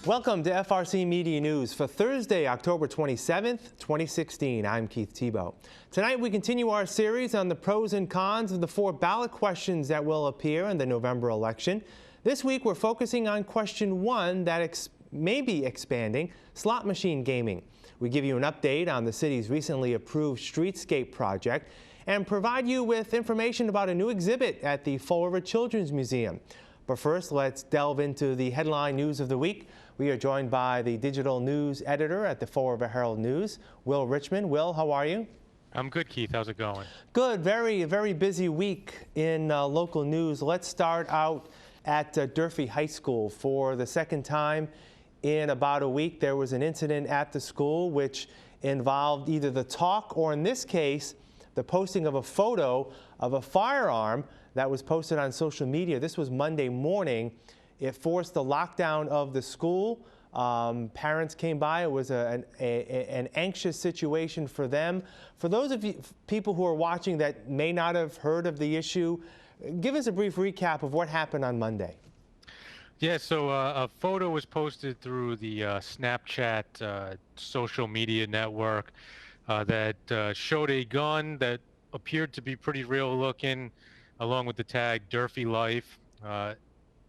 Welcome to FRC Media News for Thursday, October 27th, 2016. I'm Keith Tebow. Tonight we continue our series on the pros and cons of the 4 ballot questions that will appear in the November election. This week we're focusing on question 1 that may be expanding slot machine gaming. We give you an update on the city's recently approved streetscape project and provide you with information about a new exhibit at the Fall River Children's Museum. But first, let's delve into the headline news of the week. We are joined by the digital news editor at the Fall River Herald News, Will Richmond. Will, how are you? I'm good, Keith. How's it going? Good. Very busy week in local news. Let's start out at Durfee High School. For the second time in about a week, there was an incident at the school which involved either the talk or, in this case, the posting of a photo of a firearm that was posted on social media. This was Monday morning. It forced the lockdown of the school. Parents came by. It was an anxious situation for them. For those of you people who are watching that may not have heard of the issue, give us a brief recap of what happened on Monday. Yeah, so a photo was posted through the Snapchat social media network that showed a gun that appeared to be pretty real looking, along with the tag Durfee Life.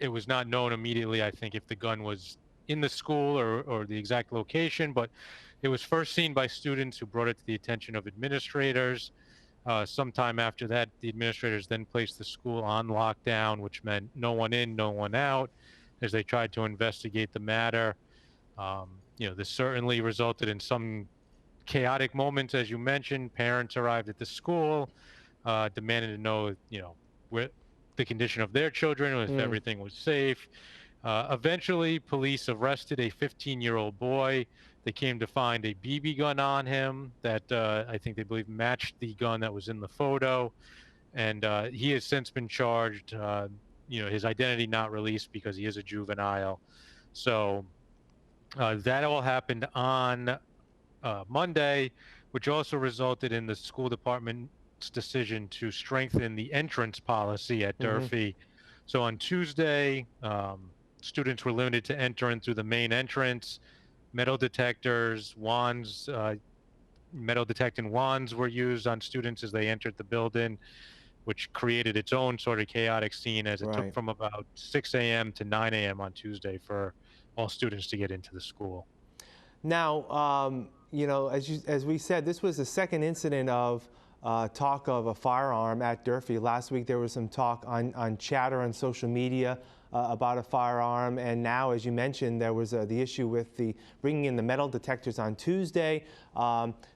It was not known immediately, I think, if the gun was in the school or the exact location, but it was first seen by students who brought it to the attention of administrators. Sometime after that, the administrators then placed the school on lockdown, which meant no one in, no one out, as they tried to investigate the matter. This certainly resulted in some chaotic moments, as you mentioned. Parents arrived at the school, demanding to know, where the condition of their children, if everything was safe. Eventually, police arrested a 15-year-old boy. They came to find a BB gun on him that I think they believe matched the gun that was in the photo. And he has since been charged, his identity not released because he is a juvenile. So that all happened on Monday, which also resulted in the school department's decision to strengthen the entrance policy at Durfee. So on Tuesday, students were limited to entering through the main entrance. Metal detectors, wands, metal detecting wands were used on students as they entered the building, which created its own sort of chaotic scene, as it took from about 6 a.m. to 9 a.m. on Tuesday for all students to get into the school. Now, as we said, this was the second incident of talk of a firearm at Durfee. Last week there was some talk on chatter on social media about a firearm, and now, as you mentioned, there was the issue with the bringing in the metal detectors on Tuesday.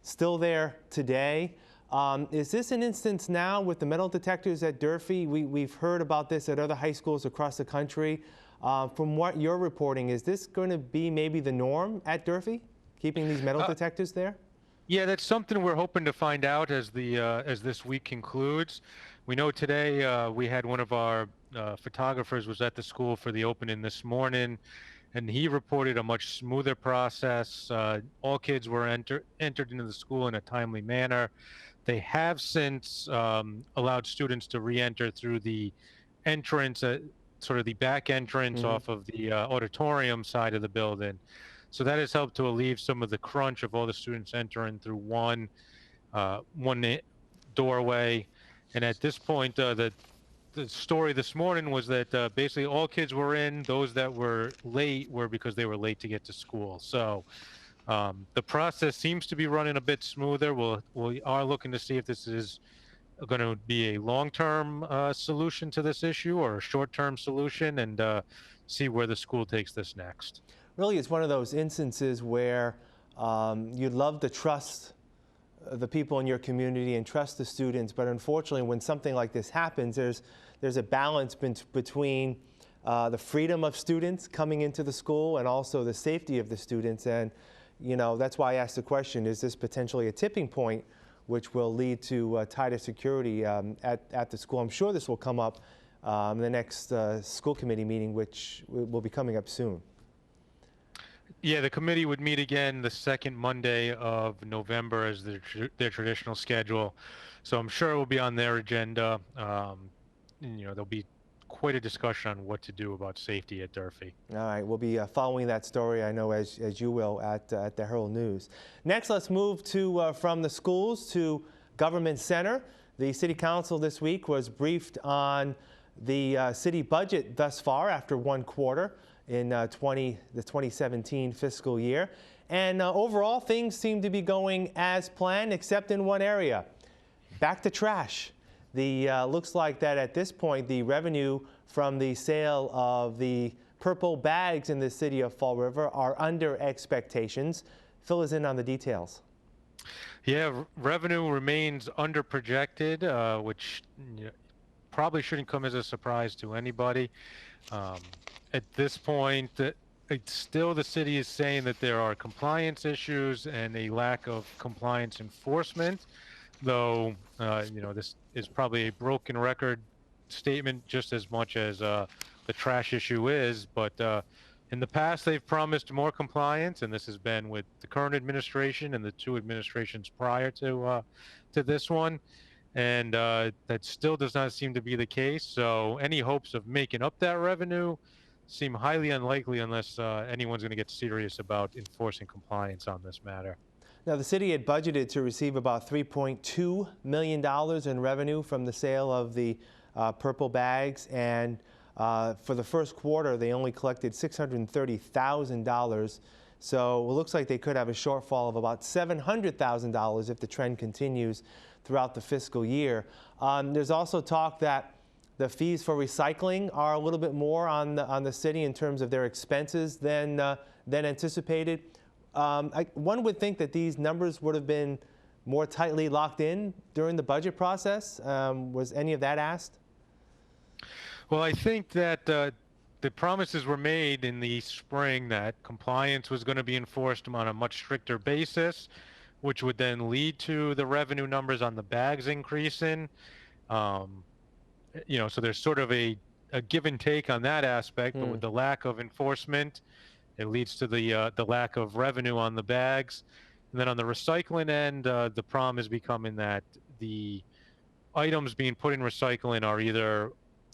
Still there today. Is this an instance now with the metal detectors at Durfee? We've heard about this at other high schools across the country. From what you're reporting, is this going to be maybe the norm at Durfee, keeping these metal detectors there? Yeah, that's something we're hoping to find out as this week concludes. We know today we had one of our photographers was at the school for the opening this morning, and he reported a much smoother process. All kids were entered into the school in a timely manner. They have since allowed students to re-enter through the entrance, sort of the back entrance off of the auditorium side of the building. So that has helped to alleviate some of the crunch of all the students entering through one doorway. And at this point, the story this morning was that basically all kids were in. Those that were late were because they were late to get to school. So the process seems to be running a bit smoother. We are looking to see if this is going to be a long-term solution to this issue or a short-term solution, and see where the school takes this next. Really, it's one of those instances where you'd love to trust the people in your community and trust the students, but unfortunately, when something like this happens, there's a balance between the freedom of students coming into the school and also the safety of the students. And that's why I asked the question: is this potentially a tipping point, which will lead to tighter security at the school? I'm sure this will come up in the next school committee meeting, which will be coming up soon. Yeah, the committee would meet again the second Monday of November as their traditional schedule. So I'm sure it will be on their agenda. There'll be quite a discussion on what to do about safety at Durfee. All right, we'll be following that story, I know, as you will at the Herald News. Next, let's move to from the schools to Government Center. The City Council this week was briefed on the city budget thus far after one quarter in the 2017 fiscal year. And overall, things seem to be going as planned, except in one area. Back to trash. Looks like that at this point, the revenue from the sale of the purple bags in the city of Fall River are under expectations. Fill us in on the details. Yeah, revenue remains under projected, which probably shouldn't come as a surprise to anybody. At this point, it's still the city is saying that there are compliance issues and a lack of compliance enforcement, though this is probably a broken record statement just as much as the trash issue is. But in the past, they've promised more compliance, and this has been with the current administration and the two administrations prior to this one. And that still does not seem to be the case. So any hopes of making up that revenue seem highly unlikely unless anyone's going to get serious about enforcing compliance on this matter. Now, the city had budgeted to receive about $3.2 million in revenue from the sale of the purple bags, and for the first quarter, they only collected $630,000. So it looks like they could have a shortfall of about $700,000 if the trend continues throughout the fiscal year. There's also talk that the fees for recycling are a little bit more on the city in terms of their expenses than anticipated. One would think that these numbers would have been more tightly locked in during the budget process. Was any of that asked? Well, I think that the promises were made in the spring that compliance was going to be enforced on a much stricter basis, which would then lead to the revenue numbers on the bags increasing. So there's sort of a give and take on that aspect, but with the lack of enforcement, it leads to the lack of revenue on the bags. And then on the recycling end, the problem is becoming that the items being put in recycling are either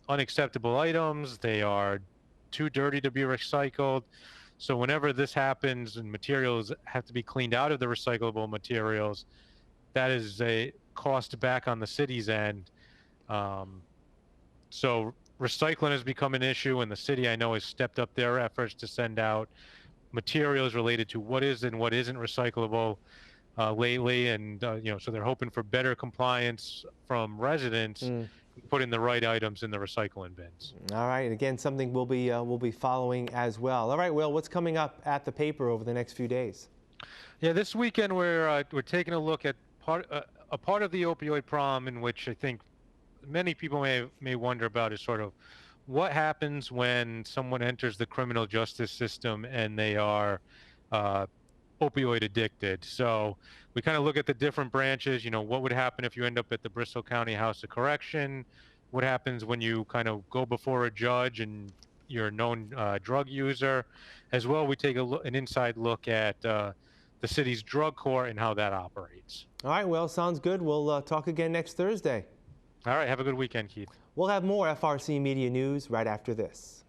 unacceptable items, they are too dirty to be recycled. So whenever this happens and materials have to be cleaned out of the recyclable materials, that is a cost back on the city's end. So recycling has become an issue, and the city, I know, has stepped up their efforts to send out materials related to what is and what isn't recyclable lately. And so they're hoping for better compliance from residents, putting the right items in the recycling bins. All right. Again, something we'll be following as well. All right, Will, what's coming up at the paper over the next few days? Yeah, this weekend we're taking a look at a part of the opioid problem, in which I think many people may wonder about, is sort of what happens when someone enters the criminal justice system and they are opioid addicted. So we kind of look at the different branches. What would happen if you end up at the Bristol County House of Correction? What happens when you kind of go before a judge and you're a known drug user? As well, we take an inside look at the city's drug court and how that operates. All right, well, sounds good. We'll talk again next Thursday. All right, have a good weekend, Keith. We'll have more FRC Media News right after this.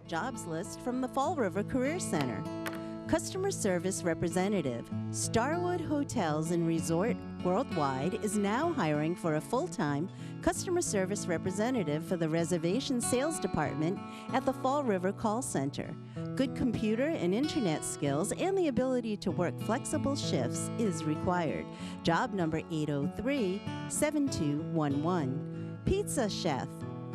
Jobs list from the Fall River Career Center. Customer Service Representative. Starwood Hotels and Resort Worldwide is now hiring for a full-time Customer Service Representative for the Reservation Sales Department at the Fall River Call Center. Good computer and internet skills and the ability to work flexible shifts is required. Job number 803-7211. Pizza Chef.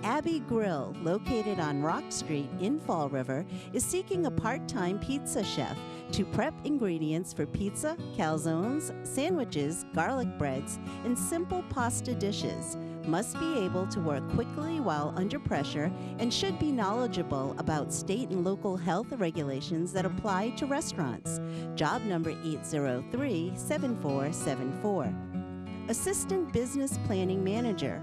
Abbey Grill, located on Rock Street in Fall River, is seeking a part-time pizza chef to prep ingredients for pizza, calzones, sandwiches, garlic breads, and simple pasta dishes. Must be able to work quickly while under pressure and should be knowledgeable about state and local health regulations that apply to restaurants. Job number 803-7474. Assistant Business Planning Manager.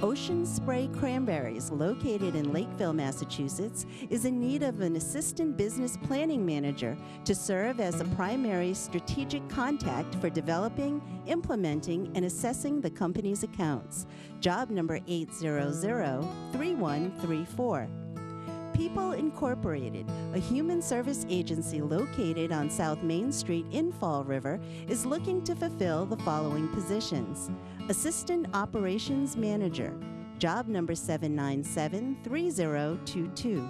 Ocean Spray Cranberries, located in Lakeville, Massachusetts, is in need of an assistant business planning manager to serve as a primary strategic contact for developing, implementing, and assessing the company's accounts. Job number 800-3134. People Incorporated, a human service agency located on South Main Street in Fall River, is looking to fulfill the following positions. Assistant Operations Manager, job number 797-3022.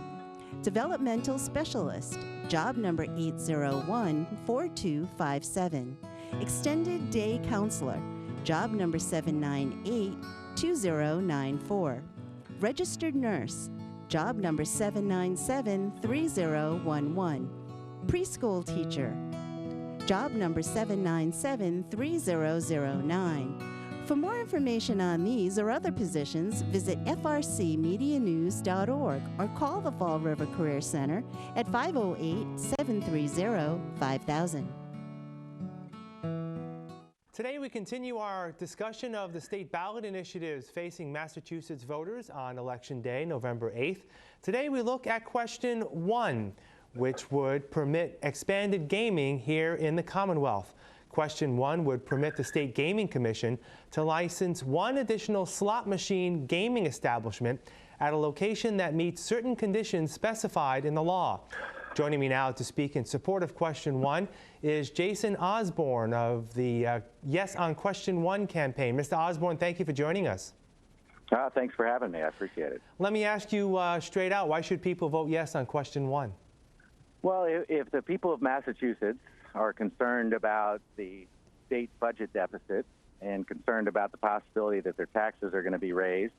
Developmental Specialist, job number 801-4257. Extended Day Counselor, job number 798-2094. Registered Nurse, job number 797-3011. Preschool Teacher, job number 797-3009. For more information on these or other positions, visit FRCmedianews.org or call the Fall River Career Center at 508-730-5000. Today we continue our discussion of the state ballot initiatives facing Massachusetts voters on Election Day, November 8th. Today we look at question 1, which would permit expanded gaming here in the Commonwealth. Question 1 would permit the State Gaming Commission to license one additional slot machine gaming establishment at a location that meets certain conditions specified in the law. Joining me now to speak in support of question 1 is Jason Osborne of the Yes on Question 1 campaign. Mr. Osborne, thank you for joining us. Thanks for having me. I appreciate it. Let me ask you straight out, why should people vote yes on question 1? Well, if the people of Massachusetts are concerned about the state budget deficit and concerned about the possibility that their taxes are going to be raised,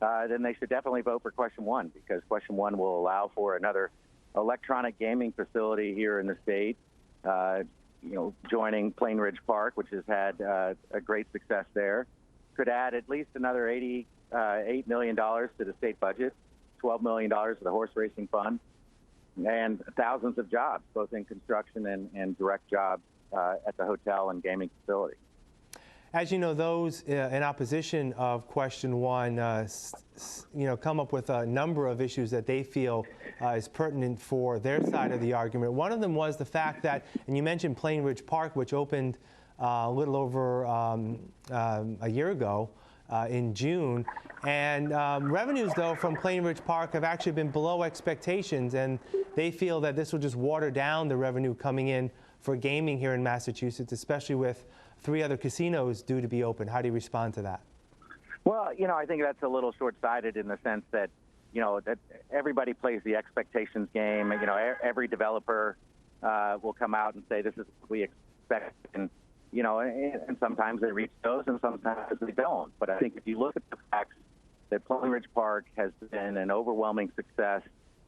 then they should definitely vote for question 1, because question 1 will allow for another electronic gaming facility here in the state, joining Plain Ridge Park, which has had a great success there. Could add at least another $8 million to the state budget, $12 million to the horse racing fund, and thousands of jobs, both in construction and direct jobs at the hotel and gaming facility. As you know, those in opposition of question 1, come up with a number of issues that they feel is pertinent for their side of the argument. One of them was the fact that, and you mentioned Plain Ridge Park, which opened a little over a year ago in June, and revenues, though, from Plain Ridge Park have actually been below expectations, and they feel that this will just water down the revenue coming in for gaming here in Massachusetts, especially with 3 other casinos due to be open. How do you respond to that? Well, I think that's a little short-sighted in the sense that, that everybody plays the expectations game. Every developer will come out and say, this is what we expect. And, and sometimes they reach those and sometimes they don't. But I think if you look at the facts that Plain Ridge Park has been an overwhelming success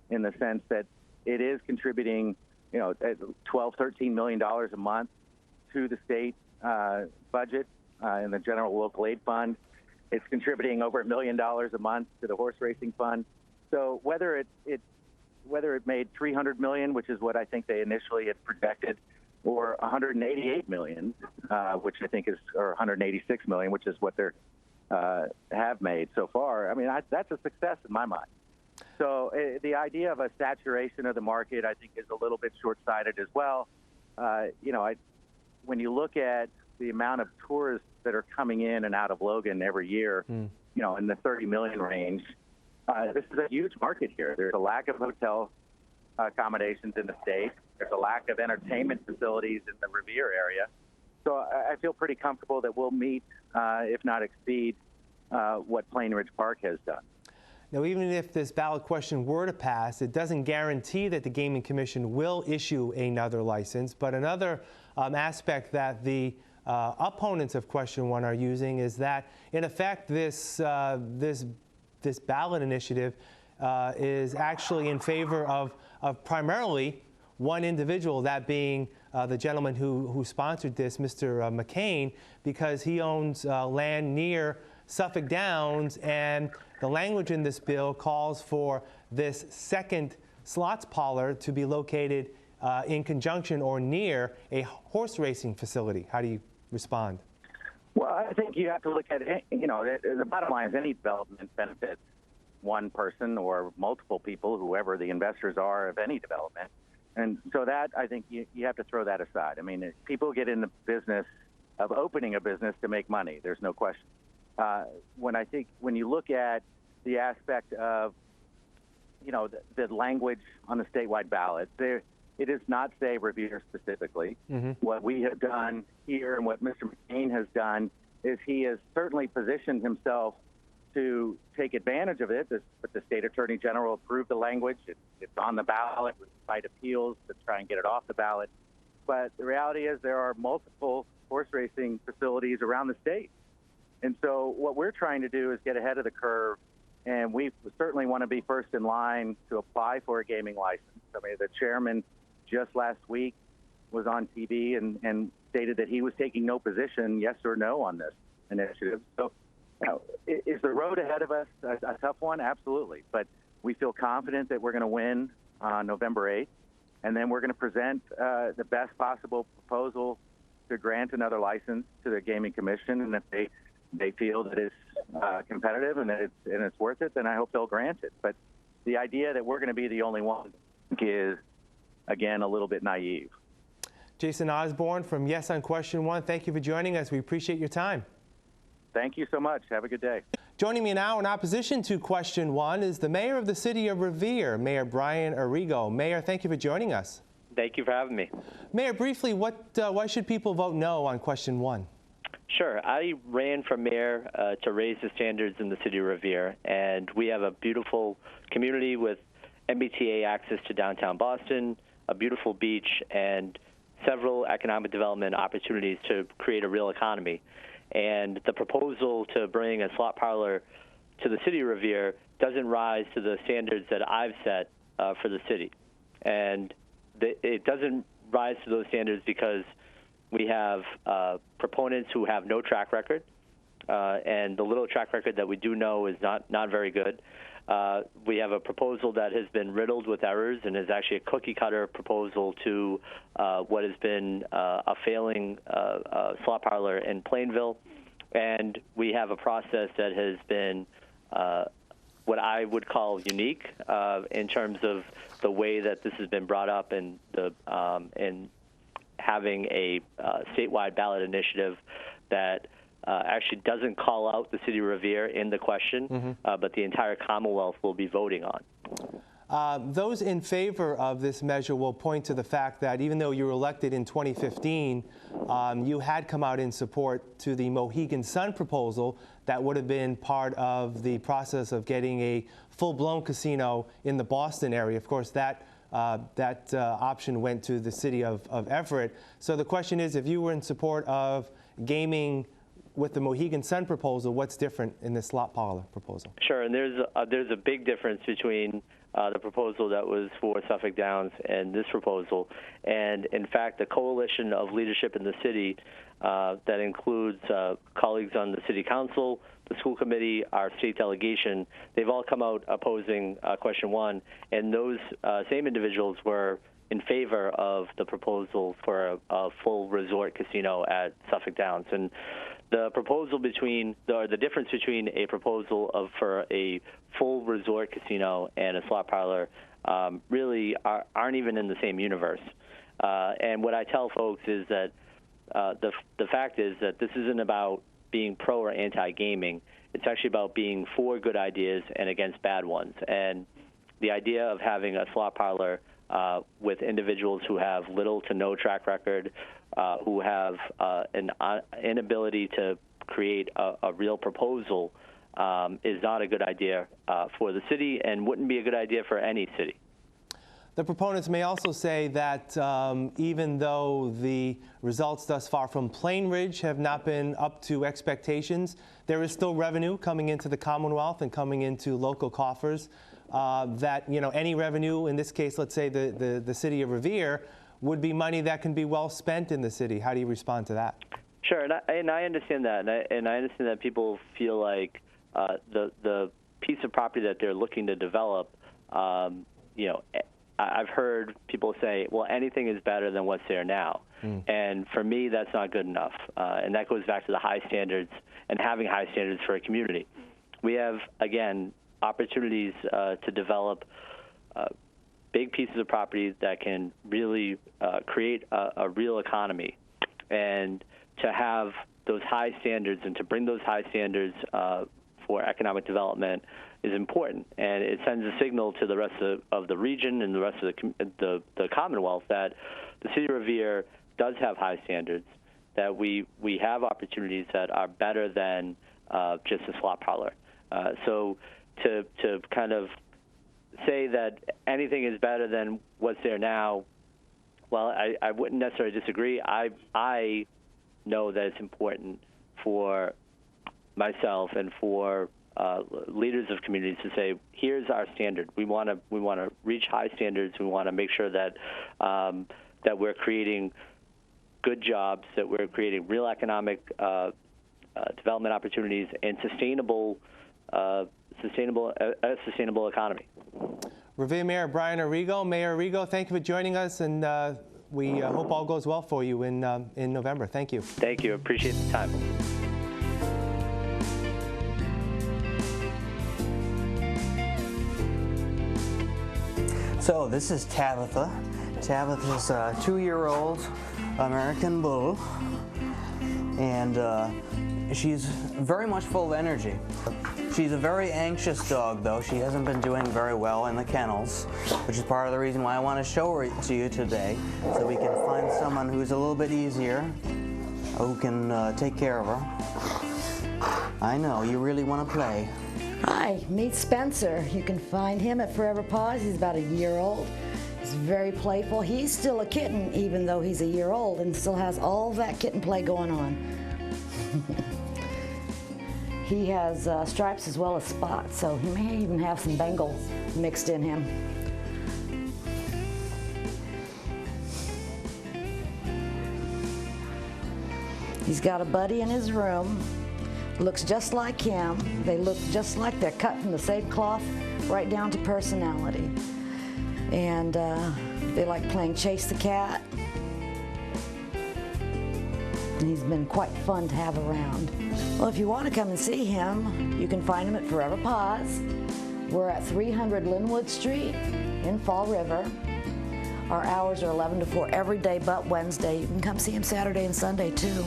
in the sense that it is contributing, $12, $13 million a month to the state budget in the general local aid fund. It's contributing over $1 million a month to the horse racing fund. So whether it made $300 million, which is what I think they initially had projected, or $188 million, which I think is, or $186 million, which is what they have made so far. I mean, that's a success in my mind. So the idea of a saturation of the market, I think, is a little bit short-sighted as well. When you look at the amount of tourists that are coming in and out of Logan every year, in the 30 million range, this is a huge market here. There's a lack of hotel accommodations in the state. There's a lack of entertainment facilities in the Revere area. So I feel pretty comfortable that we'll meet, if not exceed, what Plain Ridge Park has done. Now, even if this ballot question were to pass, it doesn't guarantee that the Gaming Commission will issue another license. But another aspect that the opponents of question 1 are using is that, in effect, this ballot initiative is actually in favor of primarily one individual, that being the gentleman who sponsored this, Mr. McCain, because he owns land near Suffolk Downs, and the language in this bill calls for this second slots parlor to be located in conjunction or near a horse racing facility. How do you respond? Well, I think you have to look at it. The bottom line is any development benefits one person or multiple people, whoever the investors are of any development. And so that, I think you have to throw that aside. I mean, people get in the business of opening a business to make money. There's no question. When you look at the aspect of, the language on the statewide ballot, it does not say Revere specifically. Mm-hmm. What we have done here and what Mr. McCain has done is he has certainly positioned himself to take advantage of it. But the state attorney general approved the language. It's on the ballot. We fight appeals to try and get it off the ballot. But the reality is there are multiple horse racing facilities around the state. And so what we're trying to do is get ahead of the curve, and we certainly want to be first in line to apply for a gaming license. I mean, the chairman just last week was on TV and stated that he was taking no position, yes or no, on this initiative. So, is the road ahead of us a tough one? Absolutely. But we feel confident that we're going to win on November 8th, and then we're going to present the best possible proposal to grant another license to the Gaming Commission. And if they feel that it's competitive and that it's worth it, then I hope they'll grant it. But the idea that we're going to be the only one is, again, a little bit naive. Jason Osborne from Yes on Question 1, thank you for joining us. We appreciate your time. Thank you so much. Have a good day. Joining me now in opposition to Question 1 is the mayor of the city of Revere, Mayor Brian Arrigo. Mayor, thank you for joining us. Thank you for having me. Mayor, briefly, why should people vote no on Question 1? Sure. I ran for mayor to raise the standards in the city of Revere, and we have a beautiful community with MBTA access to downtown Boston, a beautiful beach, and several economic development opportunities to create a real economy. And the proposal to bring a slot parlor to the city of Revere doesn't rise to the standards that I've set for the city. And it doesn't rise to those standards because we have proponents who have no track record, and the little track record that we do know is not very good. We have a proposal that has been riddled with errors and is actually a cookie-cutter proposal to what has been a failing slot parlor in Plainville. And we have a process that has been what I would call unique in terms of the way that this has been brought up and having a statewide ballot initiative that actually doesn't call out the city of Revere in the question, but the entire Commonwealth will be voting on. Those in favor of this measure will point to the fact that even though you were elected in 2015, you had come out in support to the Mohegan Sun proposal that would have been part of the process of getting a full-blown casino in the Boston area. Of course, that option went to the city of Everett. So the question is, if you were in support of gaming with the Mohegan Sun proposal, what's different in the slot parlor proposal? Sure, and there's a big difference between the proposal that was for Suffolk Downs and this proposal. And in fact, the coalition of leadership in the city that includes colleagues on the city council, the school committee, our state delegation, they've all come out opposing Question 1, and those same individuals were in favor of the proposal for a full resort casino at Suffolk Downs. And the proposal the difference between a proposal for a full resort casino and a slot parlor really aren't even in the same universe. And what I tell folks is that the fact is that this isn't about being pro or anti-gaming. It's actually about being for good ideas and against bad ones. And the idea of having a slot parlor with individuals who have little to no track record, who have an inability to create a real proposal is not a good idea for the city and wouldn't be a good idea for any city. The proponents may also say that even though the results thus far from Plain Ridge have not been up to expectations, there is still revenue coming into the Commonwealth and coming into local coffers. That any revenue, in this case, let's say the city of Revere, would be money that can be well spent in the city. How do you respond to that? Sure, and I understand that, and I understand that people feel like the piece of property that they're looking to develop, I've heard people say, well, anything is better than what's there now. And for me, that's not good enough. And that goes back to the high standards and having high standards for a community. We have, again, opportunities to develop big pieces of property that can really create a real economy. And to have those high standards and to bring those high standards for economic development is important, and it sends a signal to the rest of the region and the rest of the Commonwealth that the City of Revere does have high standards, that we have opportunities that are better than just a slot parlor. So to kind of say that anything is better than what's there now, well, I wouldn't necessarily disagree. I know that it's important for myself and for leaders of communities to say, here's our standard. We want to reach high standards. We want to make sure that that we're creating good jobs, that we're creating real economic development opportunities, and sustainable economy. Revere Mayor Brian Arrigo. Mayor Arrigo, thank you for joining us, and we hope all goes well for you in November. Thank you. Thank you. Appreciate the time. So this is Tabitha. Tabitha's a 2-year-old American bull, and she's very much full of energy. She's a very anxious dog, though. She hasn't been doing very well in the kennels, which is part of the reason why I want to show her to you today, so we can find someone who's a little bit easier, who can take care of her. I know, you really want to play. Hi, meet Spencer. You can find him at Forever Paws. He's about a year old. He's very playful. He's still a kitten, even though he's a year old, and still has all that kitten play going on. He has stripes as well as spots, so he may even have some Bengal mixed in him. He's got a buddy in his room. Looks just like him. They look just like they're cut from the same cloth, right down to personality. And they like playing Chase the Cat. And he's been quite fun to have around. Well, if you want to come and see him, you can find him at Forever Paws. We're at 300 Linwood Street in Fall River. Our hours are 11 to 4 every day but Wednesday. You can come see him Saturday and Sunday too.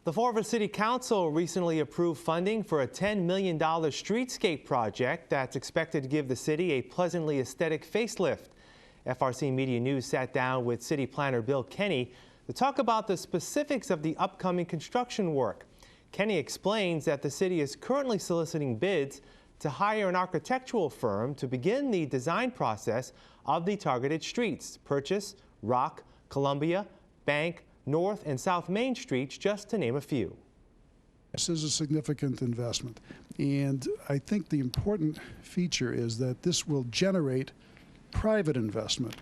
The Fall River City Council recently approved funding for a $10 million streetscape project that's expected to give the city a pleasantly aesthetic facelift. FRCMedia News sat down with City Planner Bill Kenny to talk about the specifics of the upcoming construction work. Kenny explains that the city is currently soliciting bids to hire an architectural firm to begin the design process of the targeted streets, Purchase, Rock, Columbia, Bank, North and South Main Streets, just to name a few. This is a significant investment, and I think the important feature is that this will generate private investment.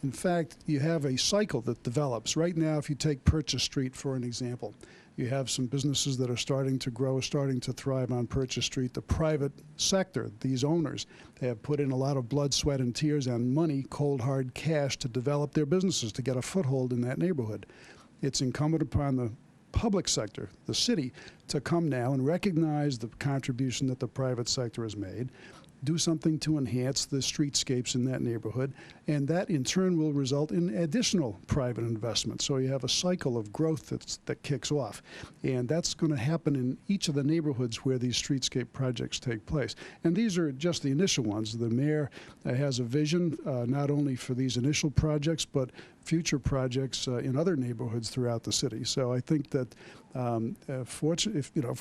In fact, you have a cycle that develops. Right now, if you take Purchase Street for an example, you have some businesses that are starting to grow, starting to thrive on Purchase Street. The private sector, these owners, they have put in a lot of blood, sweat, and tears and money, cold, hard cash, to develop their businesses, to get a foothold in that neighborhood. It's incumbent upon the public sector, the city, to come now and recognize the contribution that the private sector has made, do something to enhance the streetscapes in that neighborhood, and that in turn will result in additional private investment. So you have a cycle of growth that kicks off, and that's going to happen in each of the neighborhoods where these streetscape projects take place. And these are just the initial ones. The mayor has a vision not only for these initial projects, but future projects in other neighborhoods throughout the city. So I think that if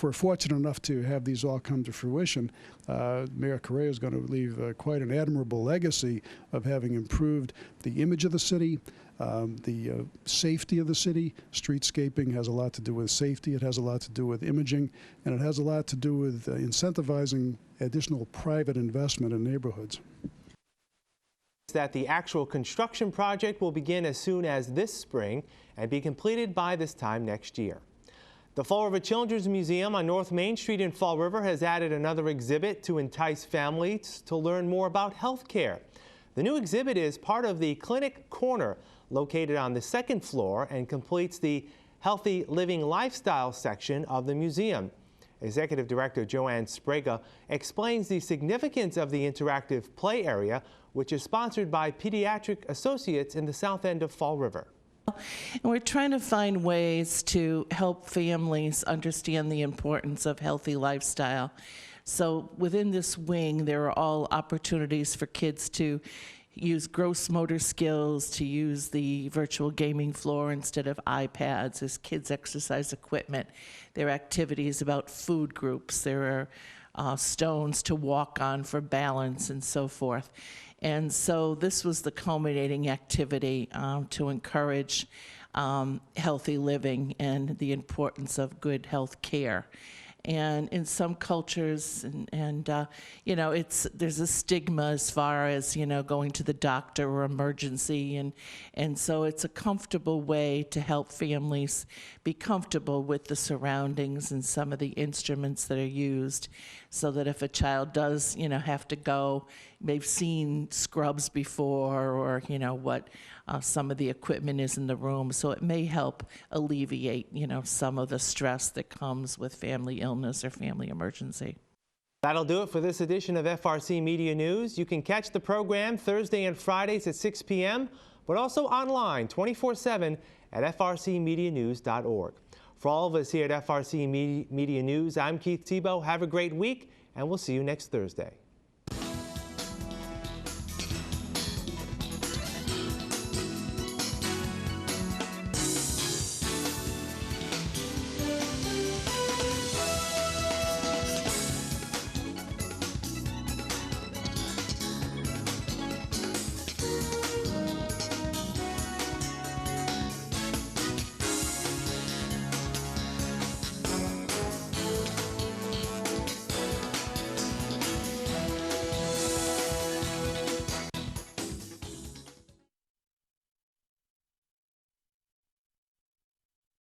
we're fortunate enough to have these all come to fruition, Mayor Correa is going to leave quite an admirable legacy of having improved the image of the city, the safety of the city. Streetscaping has a lot to do with safety. It has a lot to do with imaging, and it has a lot to do with incentivizing additional private investment in neighborhoods. That the actual construction project will begin as soon as this spring and be completed by this time next year. The Fall River Children's Museum on North Main Street in Fall River has added another exhibit to entice families to learn more about health care. The new exhibit is part of the Clinic Corner located on the second floor and completes the Healthy Living Lifestyle section of the museum. Executive Director Joanne Sprague explains the significance of the interactive play area, which is sponsored by Pediatric Associates in the south end of Fall River. And we're trying to find ways to help families understand the importance of healthy lifestyle. So within this wing, there are all opportunities for kids to use gross motor skills, to use the virtual gaming floor instead of iPads as kids' exercise equipment. There are activities about food groups. There are stones to walk on for balance and so forth. And so this was the culminating activity to encourage healthy living and the importance of good health care. And in some cultures, you know, there's a stigma as far as, you know, going to the doctor or emergency, and so it's a comfortable way to help families be comfortable with the surroundings and some of the instruments that are used, so that if a child does, you know, have to go, they've seen scrubs before, or you know what some of the equipment is in the room, so it may help alleviate, you know, some of the stress that comes with family illness or family emergency. That'll do it for this edition of FRC Media News. You can catch the program Thursday and Fridays at 6 p.m., but also online 24/7 at frcmedianews.org. For all of us here at FRC Media News, I'm Keith Tebow. Have a great week, and we'll see you next Thursday.